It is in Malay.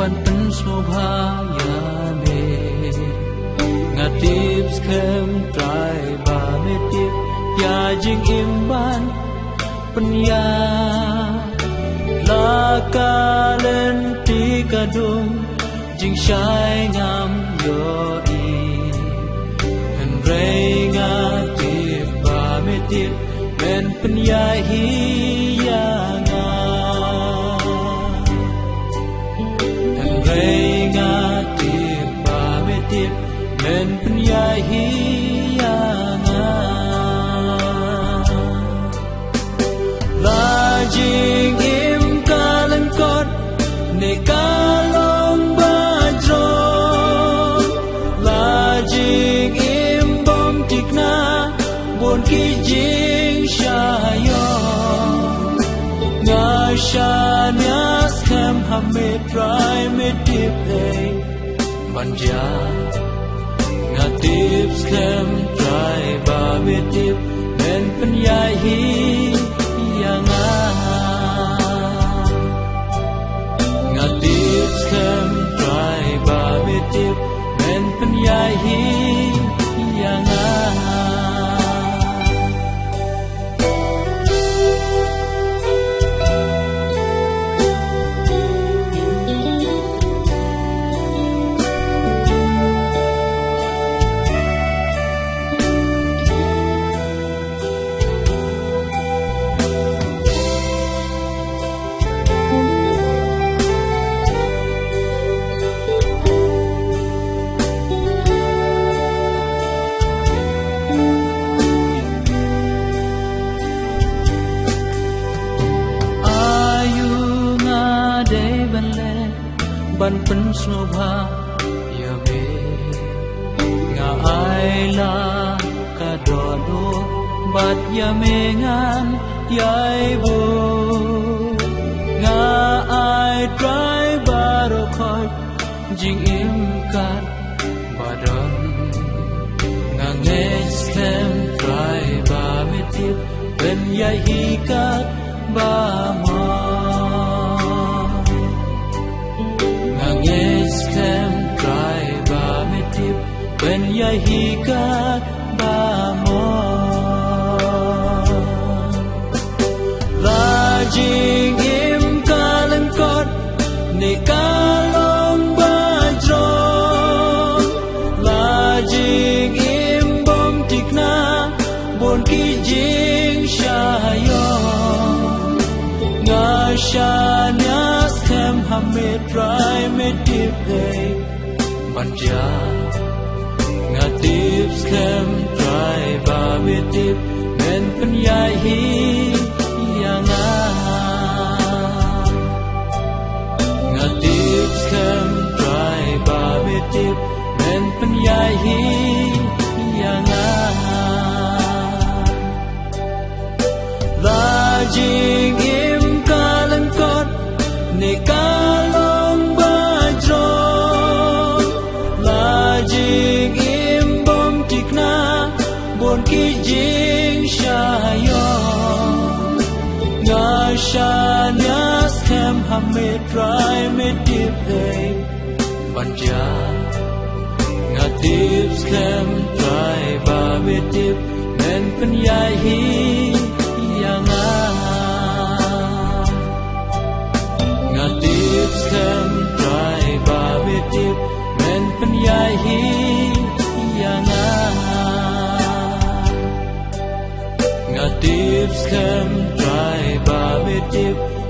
ban pen snobhaya me ngatips kem try ba me tip ya jing imban penya la kalen ti kadum jing shai ngam yo i and renga tip ba me tip ben penya hi ya nga and renga tip ba me tip ben penya hi ya nga la jing im kalan kot ne kalong ba dro la jing im bom tikna bon ki jing sha yo nga sha nya scam hame try me tip hey manja nga tip scam try ba me tip ben penya hi ngatips kem try ba bitip ben penyai hi yanga ban pen snobha ya me nga ai la ka do do bat ya me ngan yai bu nga ai try baro khoi jing im kat badon nga nge scam try ba me tip ben yai hi kat ba mo scam try ba me tip ben ya hi ka ba mo la jing im kalan kot ne kalong ba dro la jing im bom tikna bon ki jing sha yo nga sha nya scam hame try me tip hey manja nga tip scam try ba me tip ben penyai hi yanga nga tip scam try ba me tip ben penyai hi yanga la jing im kalan kot ne kalong ba dro la jing im bom tikna bon ki jing sha yo nga sha nya scam hame try me tip hey manja nga tip scam try ba me tip ben penyai hi yanga ngatips kem try ba bitip men penyai hi yanga ngatips kem try ba bitip